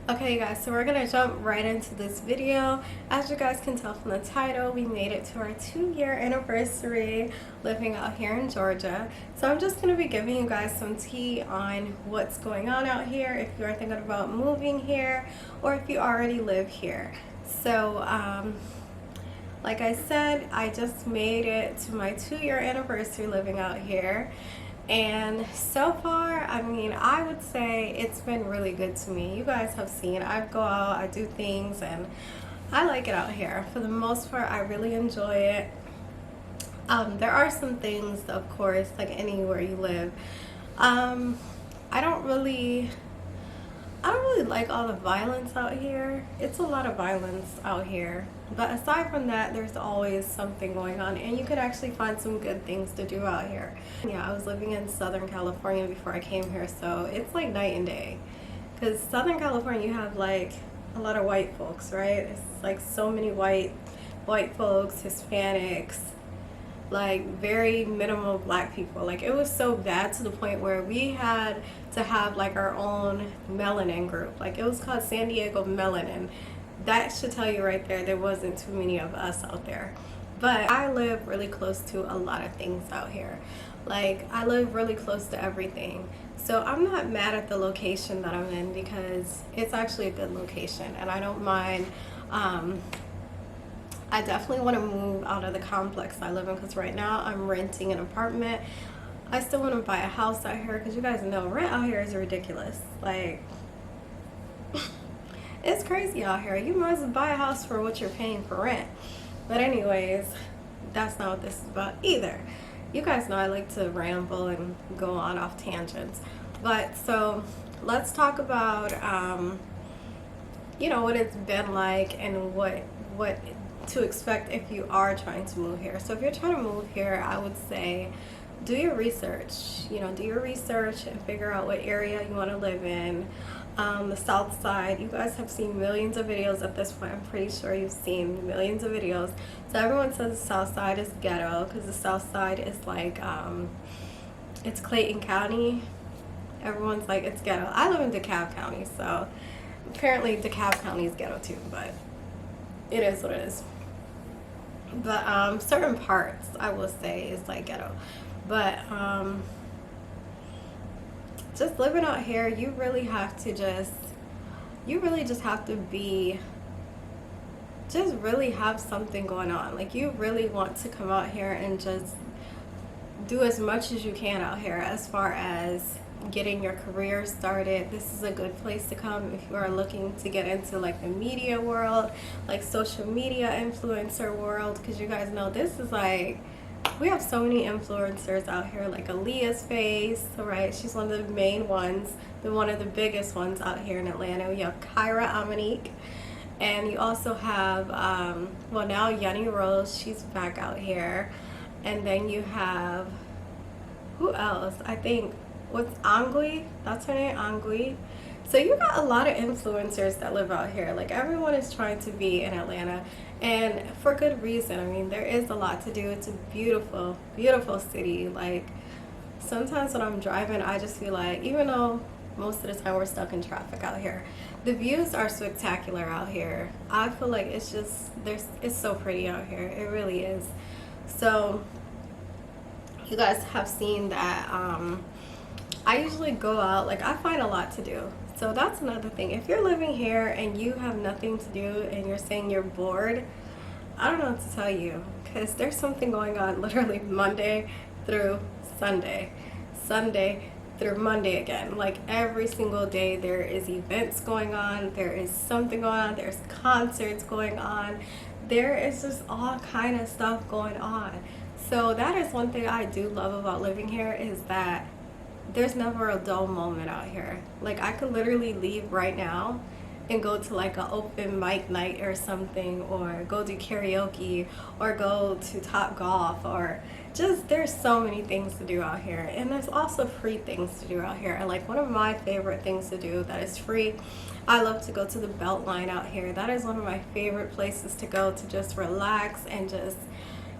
Okay you guys, so we're gonna jump right into this video. As you guys can tell from the title, we made it to our 2-year anniversary living out here in Georgia. So I'm just gonna be giving you guys some tea on what's going on out here, if you are thinking about moving here or if you already live here. So like I said, I just made it to my 2-year anniversary living out here. And so far, I mean, I would say it's been really good to me. You guys have seen, I go out, I do things, and I like it out here. For the most part, I really enjoy it. There are some things, of course, like anywhere you live. I don't really like all the violence out here. It's a lot of violence out here. But aside from that, there's always something going on, and you could actually find some good things to do out here. Yeah, I was living in Southern California before I came here, so it's like night and day. Because Southern California, you have like a lot of white folks, right? It's like so many white folks, Hispanics, like very minimal black people. Like it was so bad to the point where we had to have like our own melanin group. Like it was called San Diego Melanin. That should tell you right there wasn't too many of us out there. But I live really close to a lot of things out here. Like I live really close to everything. So I'm not mad at the location that I'm in because it's actually a good location and I don't mind. I definitely want to move out of the complex I live in because right now I'm renting an apartment. I still want to buy a house out here because you guys know rent out here is ridiculous. Like it's crazy out here. You might as well buy a house for what you're paying for rent. But anyways, that's not what this is about either. You guys know I like to ramble and go on off tangents. But so let's talk about you know, what it's been like and what to expect if you are trying to move here. So if you're trying to move here, I would say do your research. You know, do your research and figure out what area you want to live in. The south side, you guys have seen millions of videos at this point. I'm pretty sure you've seen millions of videos. So everyone says the south side is ghetto because the south side is like it's Clayton County. Everyone's like it's ghetto. I live in DeKalb County, so apparently DeKalb County is ghetto too, but it is what it is. But certain parts I will say is like ghetto. But just living out here, you really just have to be, just really have something going on. Like you really want to come out here and just do as much as you can out here as far as getting your career started. This is a good place to come if you are looking to get into like the media world, like social media influencer world, because you guys know this is like, we have so many influencers out here, like Aaliyah's Face, right? She's one of the main ones, one of the biggest ones out here in Atlanta. We have Kyra Amanique, and you also have well, now Yanni Rose, she's back out here. And then you have, who else? I think, what's Angui? That's her name, Angui. So you got a lot of influencers that live out here. Like everyone is trying to be in Atlanta, and for good reason. I mean, there is a lot to do. It's a beautiful, beautiful city. Like sometimes when I'm driving, I just feel like, even though most of the time we're stuck in traffic out here, the views are spectacular out here. I feel like it's just, it's so pretty out here. It really is. So you guys have seen that I usually go out, like I find a lot to do. So that's another thing. If you're living here and you have nothing to do and you're saying you're bored, I don't know what to tell you, because there's something going on literally Monday through Sunday, Sunday through Monday again. Like every single day there is events going on, there is something going on, there's concerts going on, there is just all kind of stuff going on. So that is one thing I do love about living here, is that there's never a dull moment out here. Like I could literally leave right now and go to like an open mic night or something, or go do karaoke, or go to Top Golf, or just, there's so many things to do out here. And there's also free things to do out here. And like one of my favorite things to do that is free, I love to go to the Beltline out here. That is one of my favorite places to go to just relax and just,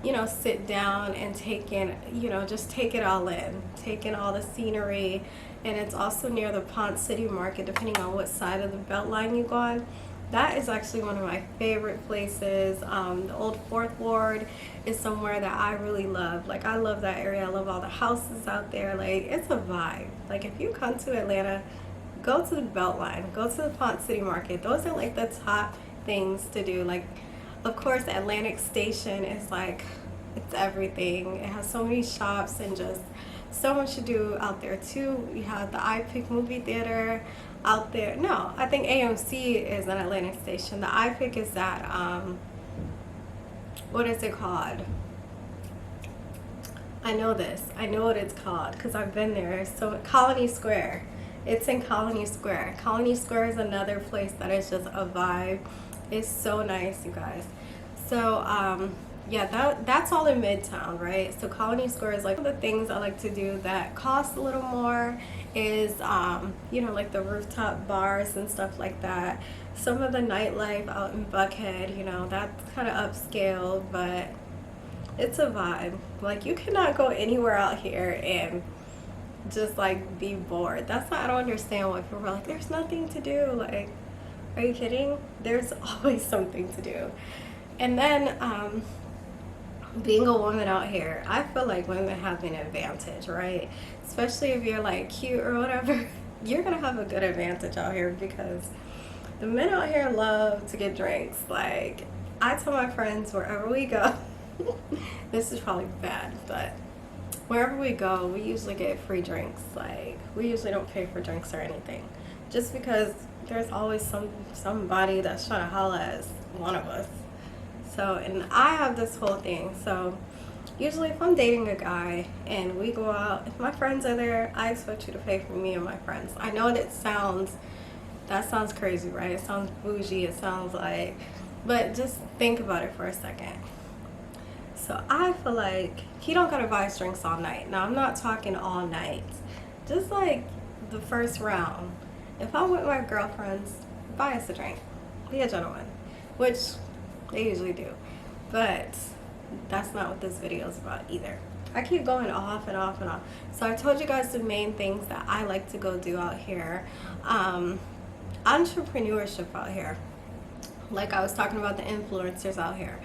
you know, sit down and take in, you know, just take it all in, take in all the scenery. And it's also near the Ponce City Market, depending on what side of the Beltline you go on. That is actually one of my favorite places. The old Fourth Ward is somewhere that I really love. Like, I love that area. I love all the houses out there. Like, it's a vibe. Like, if you come to Atlanta, go to the Beltline, go to the Ponce City Market. Those are like the top things to do. Like, of course, Atlantic Station is like, it's everything. It has so many shops and just so much to do out there too. You have the iPic movie theater out there. No, I think AMC is an Atlantic Station. The iPic is that, what is it called? I know this. I know what it's called because I've been there. So Colony Square. It's in Colony Square. Colony Square is another place that is just a vibe. It's so nice, you guys. So, yeah, that's all in Midtown, right? So Colony Square is like one of the things I like to do that cost a little more is, you know, like the rooftop bars and stuff like that. Some of the nightlife out in Buckhead, you know, that's kind of upscale, but it's a vibe. Like, you cannot go anywhere out here and just like be bored. That's not, I don't understand why people are like, there's nothing to do. Like, are you kidding? There's always something to do. And then, being a woman out here, I feel like women have an advantage, right? Especially if you're like cute or whatever, you're gonna have a good advantage out here because the men out here love to get drinks. Like, I tell my friends wherever we go, this is probably bad, but wherever we go, we usually get free drinks. Like, we usually don't pay for drinks or anything, just because there's always somebody that's trying to holla at one of us. So, and I have this whole thing. So, usually if I'm dating a guy and we go out, if my friends are there, I expect you to pay for me and my friends. I know that sounds crazy, right? It sounds bougie. It sounds like, but just think about it for a second. So I feel like he don't gotta buy us drinks all night. Now, I'm not talking all night. Just like the first round. If I'm with my girlfriends, buy us a drink. Be a gentleman. Which they usually do. But that's not what this video is about either. I keep going off and off and off. So I told you guys the main things that I like to go do out here. Entrepreneurship out here. Like I was talking about the influencers out here.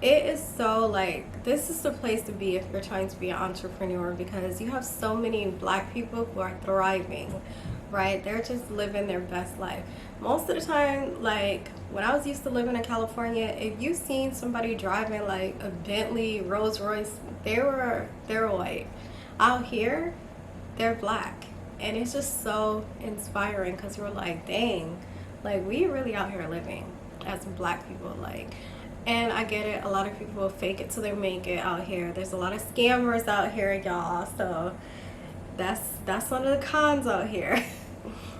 It is so like, this is the place to be if you're trying to be an entrepreneur, because you have so many black people who are thriving, right? They're just living their best life. Most of the time, like when I was used to living in California, if you seen somebody driving like a Bentley, Rolls Royce, they're white. Out here, they're black. And it's just so inspiring because we're like, dang, like we really out here living as black people, like. And I get it, a lot of people fake it till they make it out here. There's a lot of scammers out here, y'all. So that's one of the cons out here.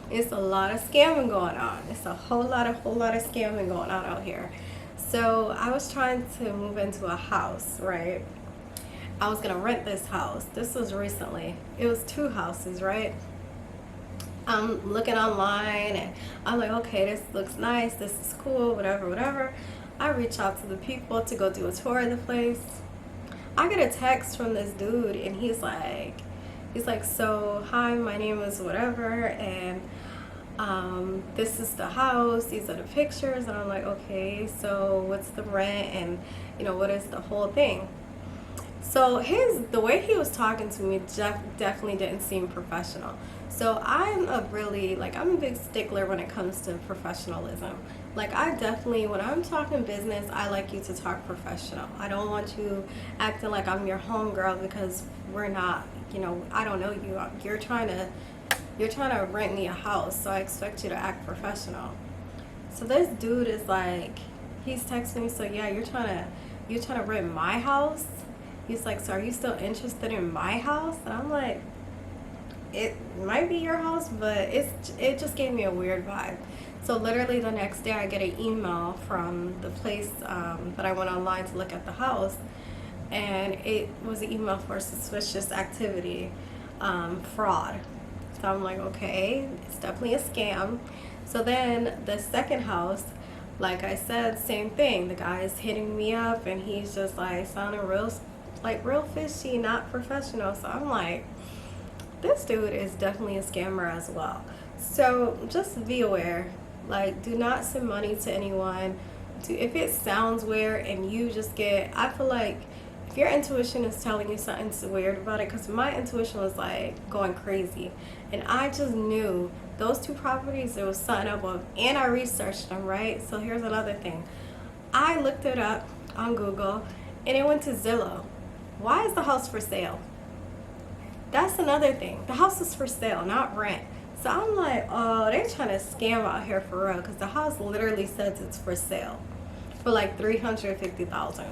It's a lot of scamming going on. It's a whole lot of scamming going on out here. So I was trying to move into a house, right? I was gonna rent this house. This was recently. It was 2 houses, right? I'm looking online and I'm like, okay, this looks nice, this is cool, whatever. I reach out to the people to go do a tour of the place. I get a text from this dude and he's like, so hi, my name is whatever, and this is the house, these are the pictures. And I'm like, okay, so what's the rent, and you know, what is the whole thing? So the way he was talking to me definitely didn't seem professional. So I'm a big stickler when it comes to professionalism. Like, I definitely, when I'm talking business, I like you to talk professional. I don't want you acting like I'm your homegirl because we're not, you know, I don't know you. You're trying to rent me a house, so I expect you to act professional. So this dude is like, he's texting me, so yeah, you're trying to rent my house? He's like, so are you still interested in my house? And I'm like, it might be your house, but it just gave me a weird vibe. So literally the next day I get an email from the place that I went online to look at the house, and it was an email for suspicious activity, fraud. So I'm like, okay, it's definitely a scam. So then the second house, Like I said, same thing. The guy is hitting me up and he's just like sounding real, like real fishy, not professional. So I'm like, this dude is definitely a scammer as well. So just be aware. Like, do not send money to anyone. If it sounds weird and you just get, I feel like if your intuition is telling you something's weird about it, because my intuition was like going crazy, and I just knew those two properties, there was something up with, and I researched them, right? So here's another thing. I looked it up on Google and it went to Zillow. Why is the house for sale? That's another thing. The house is for sale, not rent. So I'm like, oh, they're trying to scam out here for real, because the house literally says it's for sale for like $350,000.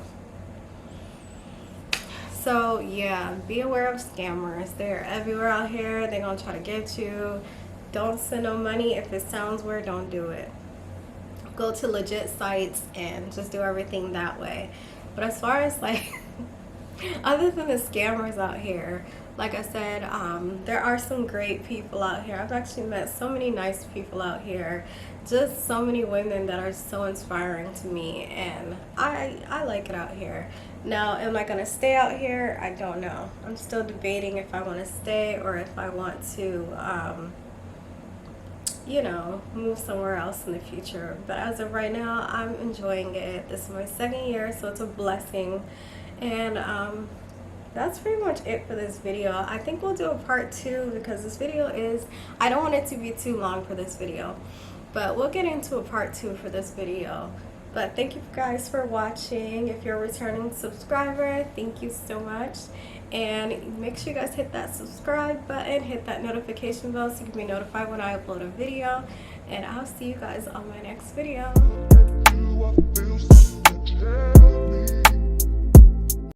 So yeah, be aware of scammers. They're everywhere out here. They're gonna try to get you. Don't send no money. If it sounds weird, don't do it. Go to legit sites and just do everything that way. But as far as like other than the scammers out here, like I said, there are some great people out here. I've actually met so many nice people out here. Just so many women that are so inspiring to me, and I like it out here. Now, am I gonna stay out here? I don't know. I'm still debating if I want to stay or if I want to you know, move somewhere else in the future. But as of right now, I'm enjoying it. This is my second year, so it's a blessing. And that's pretty much it for this video. I think we'll do a part 2 because this video is, I don't want it to be too long for this video, but we'll get into a part 2 for this video. But thank you guys for watching. If you're a returning subscriber, thank you so much. And make sure you guys hit that subscribe button, hit that notification bell so you can be notified when I upload a video. And I'll see you guys on my next video.